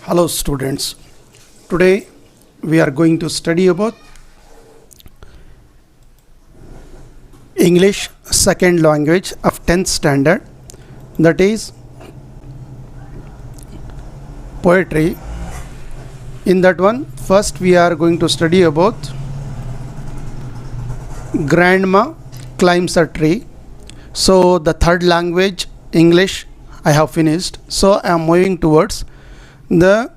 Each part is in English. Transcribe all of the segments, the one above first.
Hello students, today we are going to study about English second language of 10th standard, that is poetry. In that one, first we are going to study about Grandma Climbs a Tree. So the third language, English, I have finished. So I am moving towards the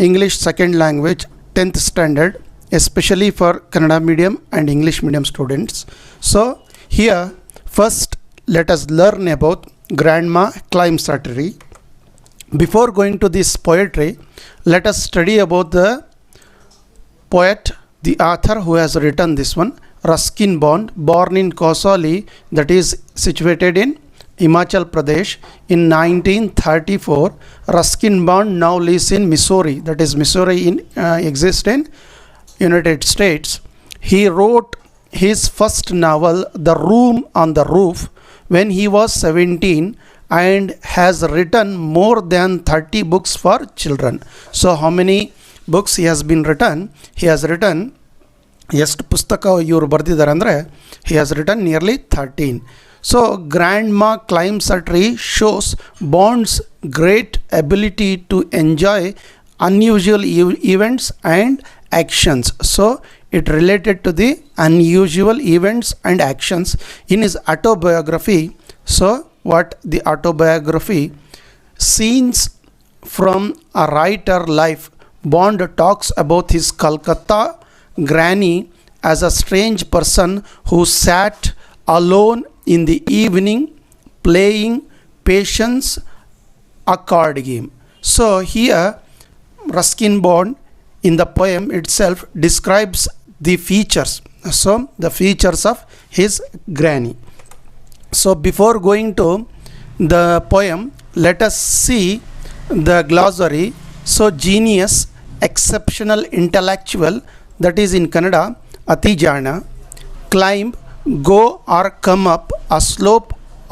English second language 10th standard, especially for Kannada medium and English medium students. So here first let us learn about Grandma Climbs a Tree. Before going to this poetry, let us study about the poet, the author who has written this one, Ruskin Bond, born in Kausali, that is situated in Himachal Pradesh in 1934. Ruskin Bond now lives in Missouri, that is Missouri exists in United States. He wrote his first novel, The Room on the Roof, when he was 17 and has written more than 30 books for children. So how many books he has been written? He has written ಎಷ್ಟು ಪುಸ್ತಕ ಇವರು ಬರೆದಿದ್ದಾರೆ ಅಂದರೆ he has written nearly 13. So Grandma Climbs a Tree shows Bond's great ability to enjoy unusual events and actions. So it related to the unusual events and actions in his autobiography. So what the autobiography? Scenes from a writer life. Bond talks about his Calcutta granny as a strange person who sat alone in the evening playing patience a card game. So here Ruskin Bond in the poem itself describes the features. So the features of his granny. So before going to the poem, let us see the glossary. So genius, exceptional intellectual, that is in Kannada ati jana. Climb, go or come up a slope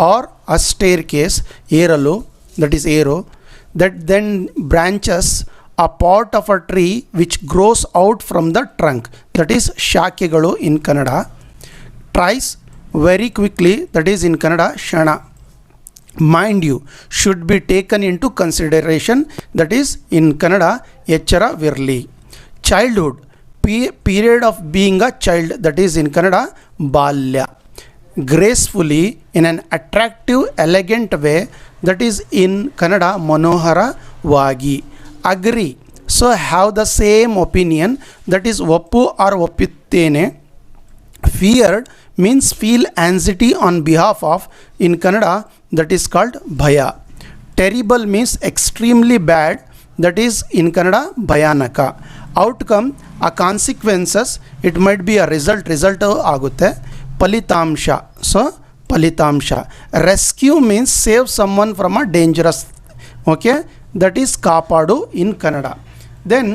or a staircase, ಏರಲು, that is ಏರೋ, that then branches a part of a tree which grows out from the trunk, that is ಶಾಖೆಗಳು in Kannada. Tries very quickly, that is in Kannada shana. Mind you, should be taken into consideration, that is in Kannada ಎಚ್ಚರವಿರಲಿ. Childhood, period of being a child, that is in Kannada balya. Gracefully, in an attractive, elegant way, that is in Kannada manoharavagi. Agree, so have the same opinion, that is oppu or opputtene. Feared means feel anxiety on behalf of, in Kannada that is called bhaya. Terrible means extremely bad, that is in Kannada bhayanaka. Outcome, a consequences, it might be a result ಆಗುತ್ತೆ. ಫಲಿತಾಂಶ, so ಫಲಿತಾಂಶ. Rescue means save someone from a dangerous, okay, that is ಕಾಪಾಡು in Kannada. Then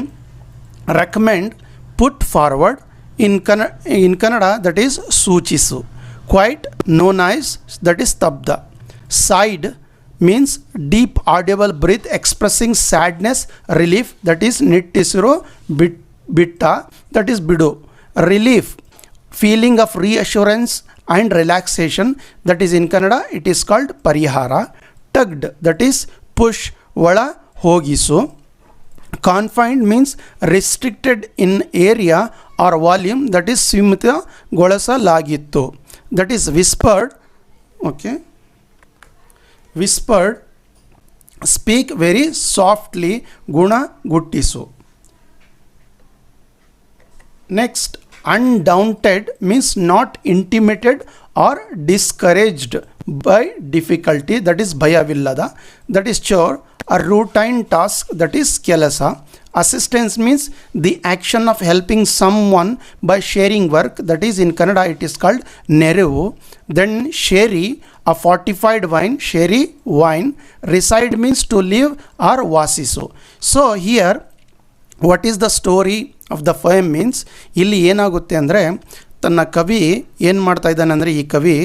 recommend, put forward, in Kannada that is ಸೂಚಿಸು. Quiet, no noise, that is ಸ್ತಬ್ಧ. Side means deep audible breath expressing sadness, relief, that is ನಿಟ್ಟುಸಿರು. Bitta, that is bidu. Relief, feeling of reassurance and relaxation, that is in Kannada it is called parihara. Tugged, that is push, ಒಳ ಹೋಗಿಸು. Confined means restricted in area or volume, that is ಸೀಮಿತಗೊಳಿಸಲಾಗಿತ್ತು. That is whispered, okay, whispered, speak very softly, ಗುಣ ಗುಟ್ಟಿಸು. Next, undaunted means not intimidated or discouraged by difficulty, that is ಭಯವಿಲ್ಲದ, that is chore. A routine task, that is ಕೆಲಸ. Assistance means the action of helping someone by sharing work, that is in Kannada it is called ನೆರವು. Then sherry, a fortified wine, sherry wine. Reside means to live or ವಾಸಿಸು. So here what is the story of the poem means, ಇಲ್ಲಿ ಏನಾಗುತ್ತೆ ಅಂದರೆ ತನ್ನ ಕವಿ ಏನು ಮಾಡ್ತಾ ಇದ್ದಾನೆ ಅಂದರೆ, ಈ ಕವಿ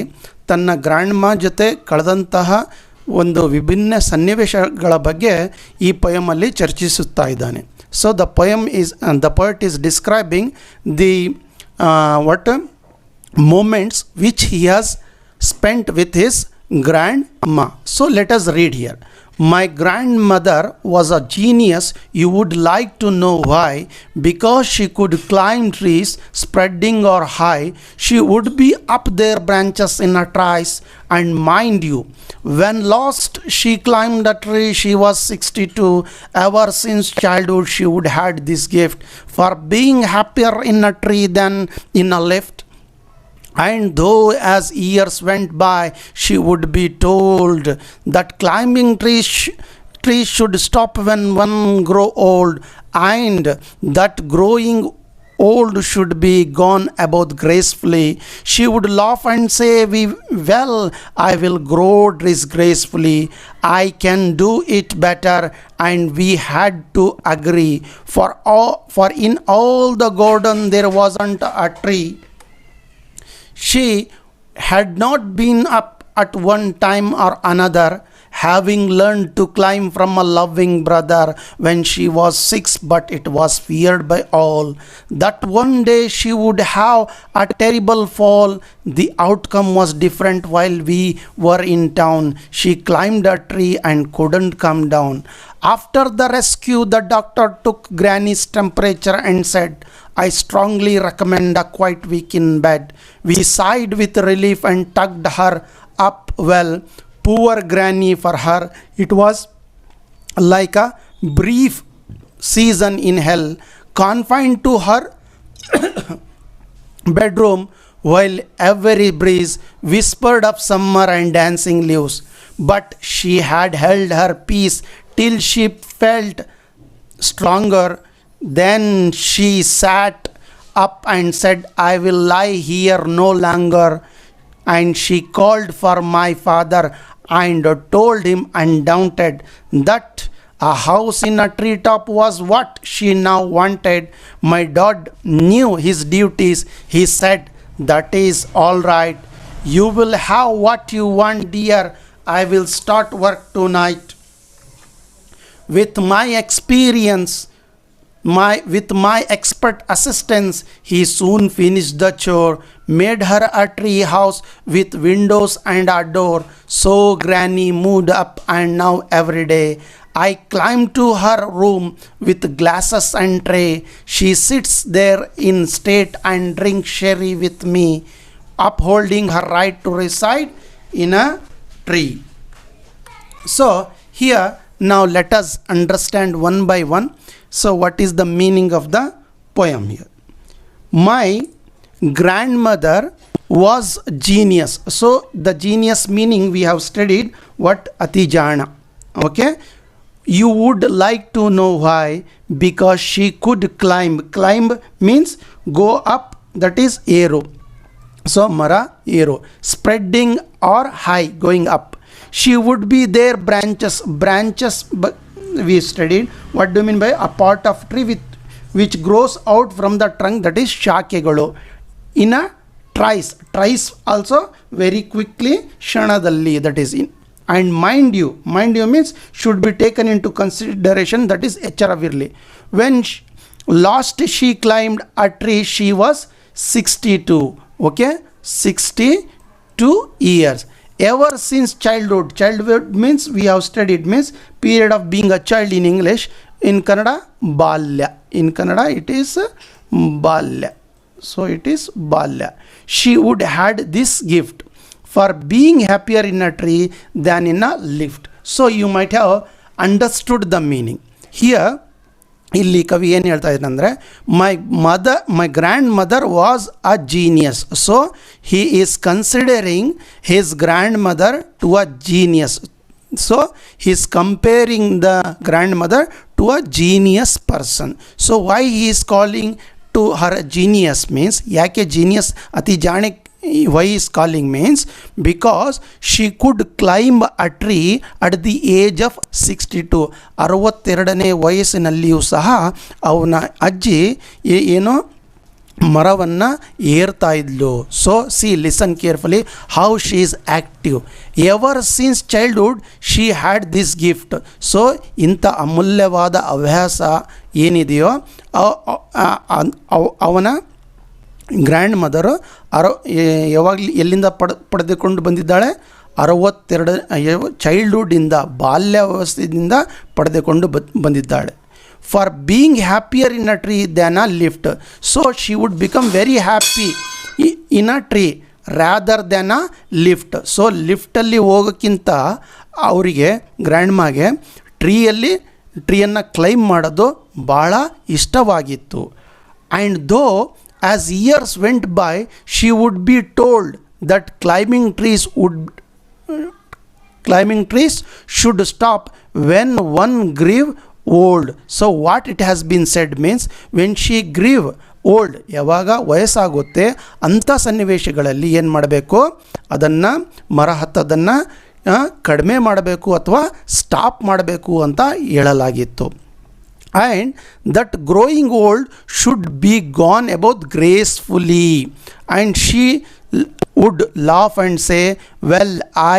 ತನ್ನ ಗ್ರ್ಯಾಂಡ್ ಮಾ ಜೊತೆ ಕಳೆದಂತಹ ಒಂದು ವಿಭಿನ್ನ ಸನ್ನಿವೇಶಗಳ ಬಗ್ಗೆ ಈ ಪೊಯಮಲ್ಲಿ ಚರ್ಚಿಸುತ್ತಾ ಇದ್ದಾನೆ. So the poet is describing the moments which he has spent with his grandma. So let us read here. My grandmother was a genius. You would like to know why? Because she could climb trees, spreading or high. She would be up their branches in a trice. And mind you, when lost, she climbed a tree. She was 62. Ever since childhood, she would had this gift for being happier in a tree than in a lift. And though as years went by, she would be told that climbing trees should stop when one grow old, and that growing old should be gone about gracefully. She would laugh and say, well, I will grow disgracefully. I can do it better. And we had to agree. For in all the garden there wasn't a tree she had not been up at one time or another, having learned to climb from a loving brother when she was 6, but it was feared by all that one day she would have a terrible fall. The outcome was different while we were in town. She climbed a tree and couldn't come down. After the rescue, the doctor took Granny's temperature and said, I strongly recommend a quiet week in bed. We sighed with relief and tucked her up well. Poor Granny, for her it was like a brief season in hell, confined to her bedroom while every breeze whispered of summer and dancing leaves. But she had held her peace till she felt stronger. Then she sat up and said, I will lie here no longer. And she called for my father and told him undaunted that a house in a treetop was what she now wanted. My dad knew his duties. He said, that is all right. You will have what you want, dear. I will start work tonight. With my expert assistance, he soon finished the chore, made her a tree house with windows and a door. So Granny moved up, and now every day I climb to her room with glasses and tray. She sits there in state and drinks sherry with me, upholding her right to reside in a tree. So here, now let us understand one by one. So what is the meaning of the poem here? My grandmother was genius. So the genius meaning we have studied what ati jana. Okay, you would like to know why? Because she could climb. Climb means go up, that is arrow. So mara arrow, spreading or high, going up. She would be their branches. But we studied what do you mean by a part of tree which grows out from the trunk, that is shakegalu. In a trice also very quickly shanadalli, that is in. And mind you means should be taken into consideration, that is echaravirli. When last she climbed a tree, she was 62. Okay, 62 years. Ever since childhood means we have studied, means period of being a child in English. In Kannada, balya. In Kannada it is balya. So it is balya. She would had this gift for being happier in a tree than in a lift. So you might have understood the meaning here. ಇಲ್ಲಿ ಕವಿ ಏನು ಹೇಳ್ತಾ ಇದ್ದಾನಂದರೆ, my grandmother was a genius. So he is considering his grandmother to a genius. So he is comparing the grandmother to a genius person. So why he is calling to her a genius means, ಯಾಕೆ genius ಅತಿ ಜಾಣೆ, why he is calling means because she could climb a tree at the age of 62. 62ನೇ ವಯಸ್ಸಿನಲ್ಲಿಯೂ ಸಹ ಅವನ ಅಜ್ಜಿ ಏನೋ ಮರವನ್ನು ಏರ್ತಾ ಇದ್ಲು. So C listen carefully how she is active. Ever since childhood she had this gift. So ಇಂಥ ಅಮೂಲ್ಯವಾದ ಹವ್ಯಾಸ ಏನಿದೆಯೋ ಅವನ ಗ್ರ್ಯಾಂಡ್ ಮದರು ಯಾವಾಗಲೂ ಎಲ್ಲಿಂದ ಪಡೆದುಕೊಂಡು ಬಂದಿದ್ದಾಳೆ? 62 ಚೈಲ್ಡ್ಹುಡ್ಡಿಂದ, ಬಾಲ್ಯಾವಸ್ಥೆಯಿಂದ ಪಡೆದುಕೊಂಡು ಬಂದಿದ್ದಾಳೆ. For being happier in a tree than a lift. So she would become very happy in a tree rather than a lift. So ಲಿಫ್ಟಲ್ಲಿ ಹೋಗೋಕ್ಕಿಂತ ಅವರಿಗೆ ಗ್ರ್ಯಾಂಡ್ಮಾಗೆ ಟ್ರೀಯನ್ನು ಕ್ಲೈಮ್ ಮಾಡೋದು ಭಾಳ ಇಷ್ಟವಾಗಿತ್ತು. And though as years went by she would be told that climbing trees should stop when one grew old. So what it has been said means when she grew old, ಯಾವಾಗ ವಯಸ್ಸಾಗುತ್ತೆ ಅಂಥ ಸನ್ನಿವೇಶಗಳಲ್ಲಿ ಏನು ಮಾಡಬೇಕು? ಅದನ್ನು ಮರ ಹತ್ತೋದನ್ನು ಕಡಿಮೆ ಮಾಡಬೇಕು ಅಥವಾ ಸ್ಟಾಪ್ ಮಾಡಬೇಕು ಅಂತ ಹೇಳಲಾಗಿತ್ತು. And that growing old should be gone about gracefully, and she would laugh and say, well,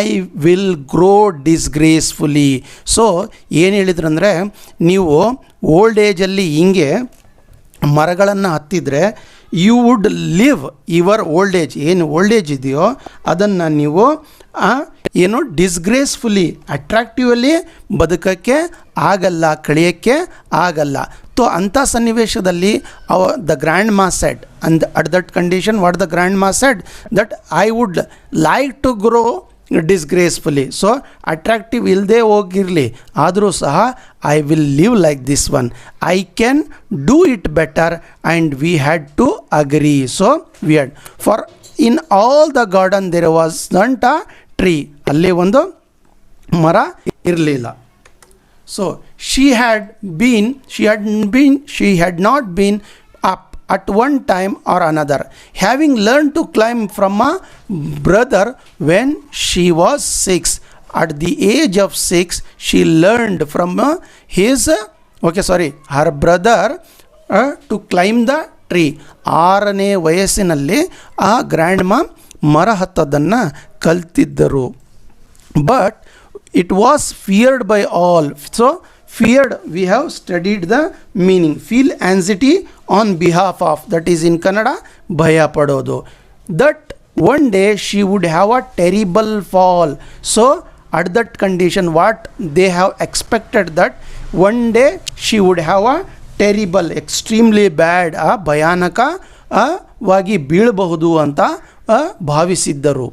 I will grow disgracefully. So ಏನು ಹೇಳಿದ್ರಂದರೆ, ನೀವು ಓಲ್ಡ್ ಏಜಲ್ಲಿ ಹಿಂಗೆ ಮರಗಳನ್ನು ಹತ್ತಿದರೆ you would live your old age, ಏನು ಓಲ್ಡ್ ಏಜ್ ಇದೆಯೋ ಅದನ್ನು ನೀವು ಏನು ಡಿಸ್ಗ್ರೇಸ್ಫುಲಿ ಅಟ್ರಾಕ್ಟಿವಲಿ ಬದುಕೋಕ್ಕೆ ಆಗಲ್ಲ, ಕಳೆಯೋಕ್ಕೆ ಆಗಲ್ಲ. ಸೊ ಅಂಥ ಸನ್ನಿವೇಶದಲ್ಲಿ the grandma said, and at that condition what the grandma said that I would like to grow disgracefully. So attractive ಇಲ್ಲದೆ ಹೋಗಿರಲಿ ಆದರೂ ಸಹ I will live like this one, I can do it better and we had to agree. So we had for in all the garden there was not a tree, ಅಲ್ಲಿ ಒಂದು ಮರ ಇರಲಿಲ್ಲ. So she had not been up at one time or another, having learned to climb from a brother when she was 6. At the age of 6 she learned from her brother to climb the tree. 6ನೇ ವಯಸ್ಸಿನಲ್ಲಿ ಆ grandma ಮರ ಹತ್ತೋದನ್ನು ಕಲ್ತಿದ್ದರು. But it was feared by all. So feared, we have studied the meaning. Feel anxiety on behalf of, that is in Kannada bhaya padodu, that one day she would have a terrible fall. So at that condition what they have expected, that one day she would have a terrible, extremely bad, ಭಯಾನಕ ವಾಗಿ ಬೀಳಬಹುದು ಅಂತ ಭಾವಿಸಿದ್ದರು.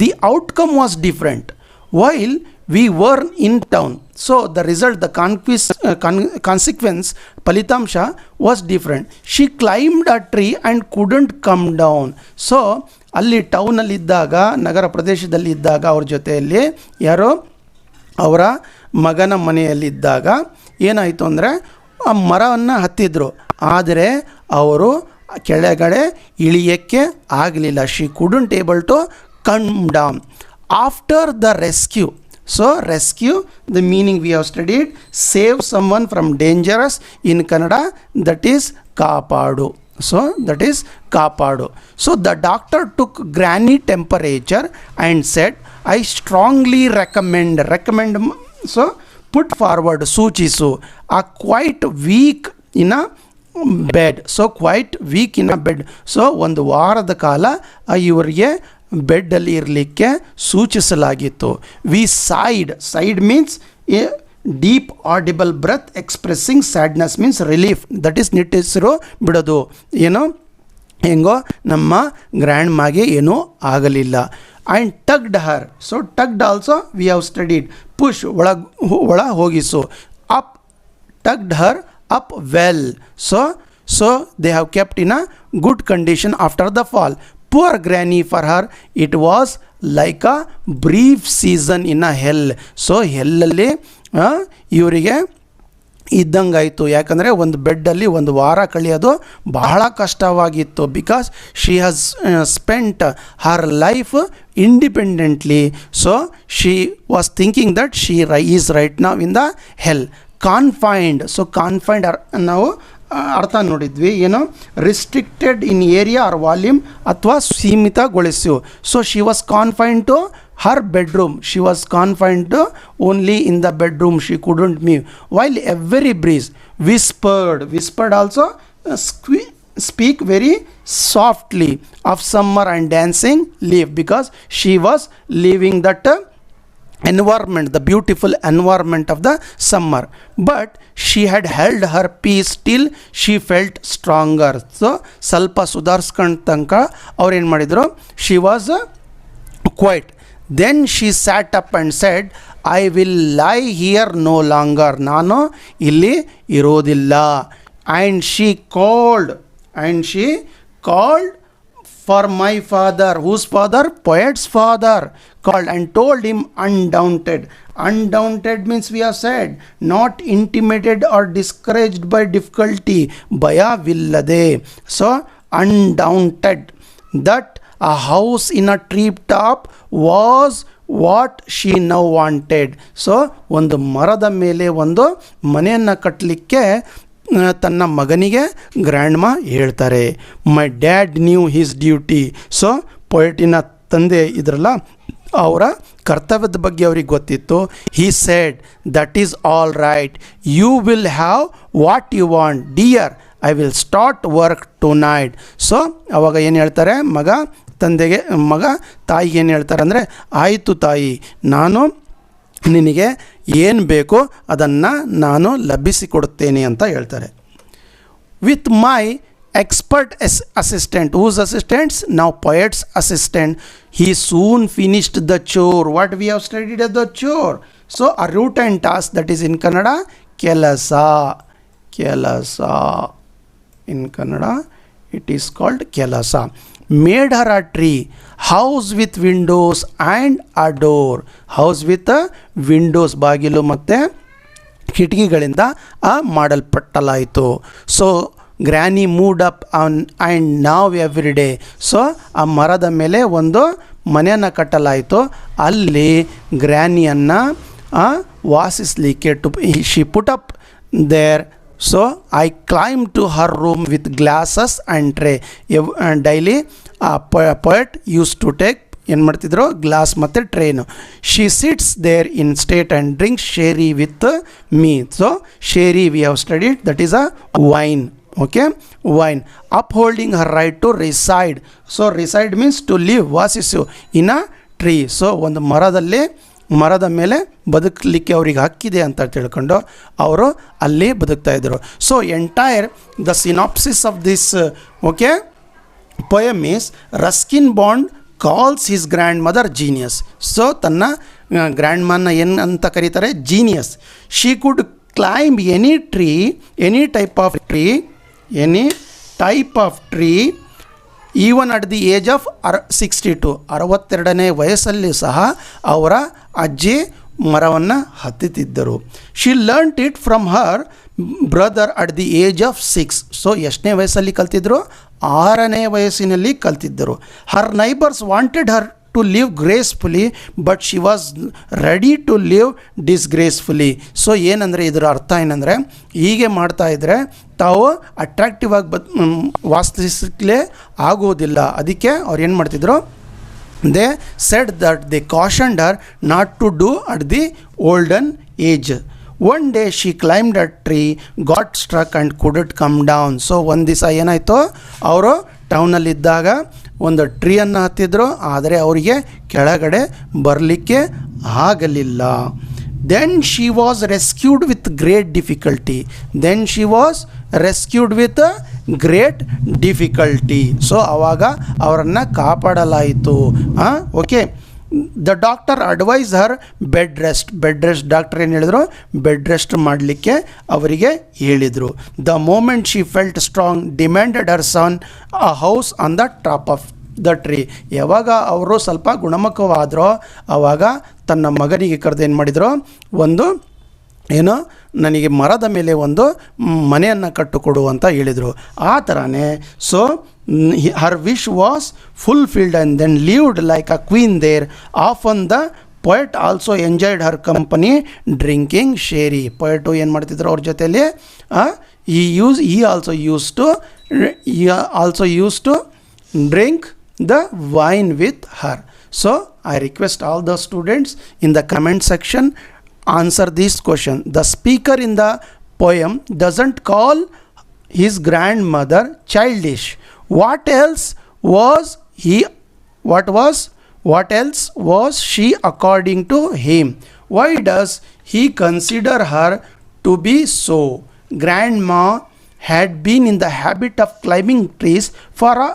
The outcome was different. While we were in town, so the result, the consequence, ಫಲಿತಾಂಶ was different. She climbed a tree and couldn't come down. So ಅಲ್ಲಿ ಟೌನಲ್ಲಿದ್ದಾಗ, ನಗರ ಪ್ರದೇಶದಲ್ಲಿದ್ದಾಗ, ಅವ್ರ ಜೊತೆಯಲ್ಲಿ ಯಾರೋ ಅವರ ಮಗನ ಮನೆಯಲ್ಲಿದ್ದಾಗ ಏನಾಯಿತು ಅಂದರೆ ಆ ಮರವನ್ನು ಹತ್ತಿದ್ರು, ಆದರೆ ಅವರು ಕೆಳಗಡೆ ಇಳಿಯೋಕ್ಕೆ ಆಗಲಿಲ್ಲ. She couldn't able to come down. After the rescue, so rescue, the meaning we have studied, save someone from dangerous, in Kannada that is kaapadu. So that is kaapadu. So the doctor took granny temperature and said, I strongly recommend, so put forward, ಸೂಚಿಸು, a quite weak in a bed. So quite weak in a bed. So ಒಂದು ವಾರದ ಕಾಲ ಇವರಿಗೆ ಬೆಡ್ಡಲ್ಲಿ ಇರಲಿಕ್ಕೆ ಸೂಚಿಸಲಾಗಿತ್ತು. We sighed means a deep audible breath expressing sadness means relief, that is ನಿಟ್ಟುಸಿರು ಬಿಡೋದು. ಏನೋ ಹೆಂಗೋ ನಮ್ಮ ಗ್ರ್ಯಾಂಡ್ ಮಾಗೆ ಏನೂ ಆಗಲಿಲ್ಲ. And tugged her, so tugged also we have studied, push ಒಳ ಹೋಗಿಸು, up tugged her up well. So they have kept in a good condition after the fall. Poor granny, for her it was like a brief season in a hell. So ಹೆಲ್ಲಲ್ಲಿ ಇವರಿಗೆ ಇದ್ದಂಗಾಯಿತು. ಯಾಕಂದರೆ ಒಂದು ಬೆಡ್ಡಲ್ಲಿ ಒಂದು ವಾರ ಕಳೆಯೋದು ಬಹಳ ಕಷ್ಟವಾಗಿತ್ತು. Because she has spent her life independently. So she was thinking that she is right now in the hell. Confined, so confined ನಾವು ಅರ್ಥ ನೋಡಿದ್ವಿ, ಏನು restricted in area or volume ಅಥವಾ ಸೀಮಿತಗೊಳಿಸು. So she was confined to her bedroom, she was confined to only in the bedroom, she couldn't move, while every breeze whispered also speak very softly of summer and dancing leaf, because she was leaving that environment, the beautiful environment of the summer, but she had held her peace till she felt stronger. So ಸ್ವಲ್ಪ ಸುಧಾರಿಸ್ಕೊಂಡ ತನಕ ಅವ್ರು ಏನು ಮಾಡಿದರು, she was quiet. Then she sat up and said, I will lie here no longer, ನಾನು ಇಲ್ಲಿ ಇರೋದಿಲ್ಲ. And she called for my father. Whose father? Poet's father. Called and told him undaunted. Undaunted means we have said not intimidated or discouraged by difficulty, ಭಯವಿಲ್ಲದೆ. So undaunted, that a house in a treetop was what she now wanted. So ಒಂದು ಮರದ ಮೇಲೆ ಒಂದು ಮನೆಯನ್ನು ಕಟ್ಟಲಿಕ್ಕೆ ತನ್ನ ಮಗನಿಗೆ grandma ಹೇಳ್ತಾರೆ, my dad knew his duty. So ಪೊಯೆಟಿನ ತಂದೆ ಇದ್ರಲ್ಲ, ಅವರ ಕರ್ತವ್ಯದ ಬಗ್ಗೆ ಅವ್ರಿಗೆ ಗೊತ್ತಿತ್ತು. He said, that is all right, you will have what you want dear, I will start work tonight. So ಅವಾಗ ಏನು ಹೇಳ್ತಾರೆ, ಮಗ ತಾಯಿಗೆ ಏನು ಹೇಳ್ತಾರೆ ಅಂದರೆ, ಆಯಿತು ತಾಯಿ, ನಾನು ನಿನಗೆ ಏನು ಬೇಕೋ ಅದನ್ನು ನಾನು ಲಭಿಸಿಕೊಡುತ್ತೇನೆ ಅಂತ ಹೇಳ್ತಾರೆ. With my expert assistant. Whose assistants? Now poet's assistant. He soon finished the chore. What we have studied as the chore. So a routine task, that is in Kannada, ಕೆಲಸ. In Kannada it is called ಕೆಲಸ. Made her a tree, house with windows and a door. House with windows, ಬಾಗಿಲು ಮತ್ತು ಕಿಟಕಿಗಳಿಂದ ಮಾಡಲ್ಪಟ್ಟಲಾಯಿತು. So granny moved up and now every day. So ಆ ಮರದ ಮೇಲೆ ಒಂದು ಮನೆಯನ್ನು ಕಟ್ಟಲಾಯಿತು. ಅಲ್ಲಿ ಗ್ರ್ಯಾನಿಯನ್ನು ವಾಸಿಸಲಿಕ್ಕೆ she put up there. So I climb to her room with glasses and tray. Daily ಆ ಪೊಯೆಟ್ ಯೂಸ್ ಟು ಟೇಕ್ ಏನು ಮಾಡ್ತಿದ್ರು, ಗ್ಲಾಸ್ ಮತ್ತು ಟ್ರೇನು. She sits there in state and drinks sherry with me. So sherry we have studied, that is a wine. Okay, wine. Upholding her right to reside. So reside means to live, ವಾಸಿಸು in a tree. So ಒಂದು ಮರದ ಮೇಲೆ ಬದುಕಲಿಕ್ಕೆ ಅವ್ರಿಗೆ ಹಕ್ಕಿದೆ ಅಂತ ತಿಳ್ಕೊಂಡು ಅವರು ಅಲ್ಲಿ ಬದುಕ್ತಾಯಿದ್ರು. So entire the synopsis of this okay poem is, Ruskin Bond calls his grandmother genius. ಸೊ ತನ್ನ ಗ್ರ್ಯಾಂಡ್ಮನ್ನ ಏನು ಅಂತ ಕರೀತಾರೆ, genius. She could climb any type of tree even at the age of 62. 62ನೇ ವಯಸ್ಸಲ್ಲಿ ಸಹ ಅವರ ಅಜ್ಜಿ ಮರವನ್ನು ಹತ್ತುತ್ತಿದ್ದರು. She learnt it from her brother at the age of 6. So ಎಷ್ಟನೇ ವಯಸ್ಸಲ್ಲಿ ಕಲ್ತಿದ್ರು, 6ನೇ ವಯಸ್ಸಿನಲ್ಲಿ ಕಲ್ತಿದ್ದರು. Her neighbours wanted her to live gracefully, but she was ready to live disgracefully. So ಏನಂದರೆ ಇದರ ಅರ್ಥ ಏನಂದರೆ, ಹೀಗೆ ಮಾಡ್ತಾಯಿದ್ರೆ ತಾವು ಅಟ್ರಾಕ್ಟಿವ್ ಆಗಿ ವಾಸಿಸಲೇ ಆಗೋದಿಲ್ಲ. ಅದಕ್ಕೆ ಅವ್ರು ಏನು ಮಾಡ್ತಿದ್ರು, they said that they cautioned her not to do at the olden age. One day she climbed a tree, got struck and couldn't come down. So ಒಂದು ದಿವಸ ಏನಾಯಿತು, ಅವರು ಟೌನಲ್ಲಿದ್ದಾಗ ಒಂದು ಟ್ರೀಯನ್ನು ಹತ್ತಿದ್ರು, ಆದರೆ ಅವರಿಗೆ ಕೆಳಗಡೆ ಬರಲಿಕ್ಕೆ ಆಗಲಿಲ್ಲ. Then she was rescued with great difficulty. So ಆವಾಗ ಅವರನ್ನು ಕಾಪಾಡಲಾಯಿತು. Okay. The doctor advise her bed rest. Doctor ಏನು ಹೇಳಿದ್ರು, ಬೆಡ್ ರೆಸ್ಟ್ ಮಾಡಲಿಕ್ಕೆ ಅವರಿಗೆ ಹೇಳಿದರು. The moment she felt strong demanded her son a house on the top of the tree. ಯಾವಾಗ ಅವರು ಸ್ವಲ್ಪ ಗುಣಮುಖವಾದರೋ ಆವಾಗ ತನ್ನ ಮಗನಿಗೆ ಕರೆದು ಏನು ಮಾಡಿದರು, ನನಗೆ ಮರದ ಮೇಲೆ ಒಂದು ಮನೆಯನ್ನು ಕಟ್ಟಿಕೊಡು ಅಂತ ಹೇಳಿದರು. ಆ ಥರನೇ so her wish was fulfilled and then lived like a queen there. Often the poet also enjoyed her company drinking sherry. Poet ಏನು ಮಾಡ್ತಿದ್ರು, ಅವ್ರ ಜೊತೆಯಲ್ಲಿ he also used to drink the wine with her. So I request all the students in the comment section answer this question. The speaker in the poem doesn't call his grandmother childish. What else was she according to him? Why does he consider her to be so? Grandma had been in the habit of climbing trees for a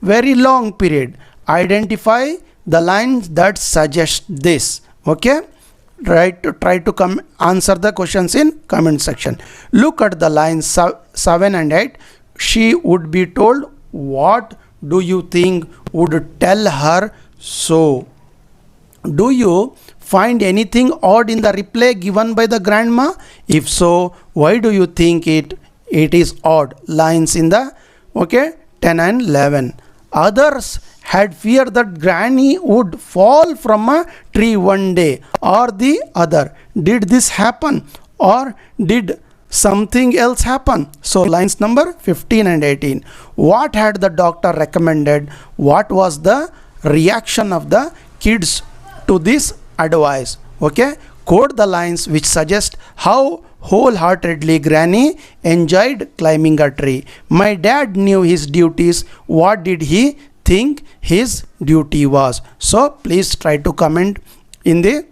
very long period. Identify the lines that suggest this. Okay, try to answer the questions in comment section. Look at the lines 7 and 8. She would be told. What do you think would tell her so? Do you find anything odd in the reply given by the grandma? If so, why do you think it is odd? Lines in the 10 and 11. Others had feared that granny would fall from a tree one day or the other. Did this happen, or did something else happen? So lines number 15 and 18. What had the doctor recommended? What was the reaction of the kids to this advice? Okay, quote the lines which suggest how wholeheartedly granny enjoyed climbing a tree. My dad knew his duties. What did he think his duty was? So please try to comment in the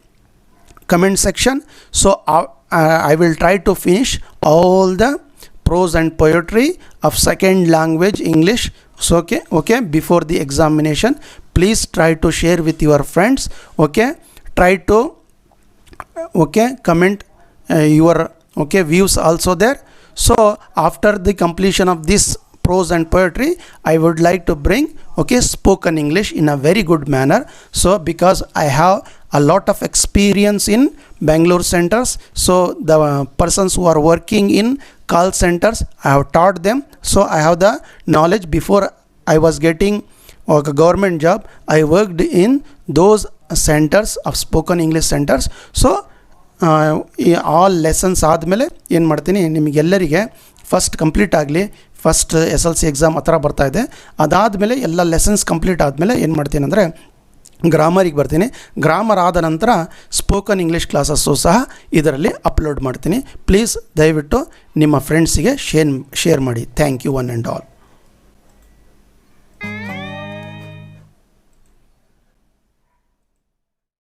comment section. So I will try to finish all the prose and poetry of second language English. So okay, before the examination, please try to share with your friends. Okay, try to comment your views also there. So after the completion of this prose and poetry, I would like to bring spoken English in a very good manner. So because I have a lot of experience in Bangalore centers, so the persons who are working in call centers, I have taught them. So I have the knowledge. Before I was getting a government job, I worked in those centers of spoken English centers. So all lessons ಆದಮೇಲೆ ಏನು ಮಾಡ್ತೀನಿ, ನಿಮಗೆಲ್ಲರಿಗೆ first complete ಆಗಲಿ, first SLC exam ಹತ್ರ ಬರ್ತಾಯಿದೆ. ಅದಾದಮೇಲೆ ಎಲ್ಲ lessons complete ಆದಮೇಲೆ ಏನು ಮಾಡ್ತೀನಿ ಅಂದರೆ ಗ್ರಾಮರಿಗೆ ಬರ್ತೀನಿ. ಗ್ರಾಮರ್ ಆದ ನಂತರ ಸ್ಪೋಕನ್ ಇಂಗ್ಲೀಷ್ ಕ್ಲಾಸಸ್ಸು ಸಹ ಇದರಲ್ಲಿ ಅಪ್ಲೋಡ್ ಮಾಡ್ತೀನಿ. ಪ್ಲೀಸ್ ದಯವಿಟ್ಟು ನಿಮ್ಮ ಫ್ರೆಂಡ್ಸಿಗೆ ಶೇರ್ ಮಾಡಿ. Thank you one and all.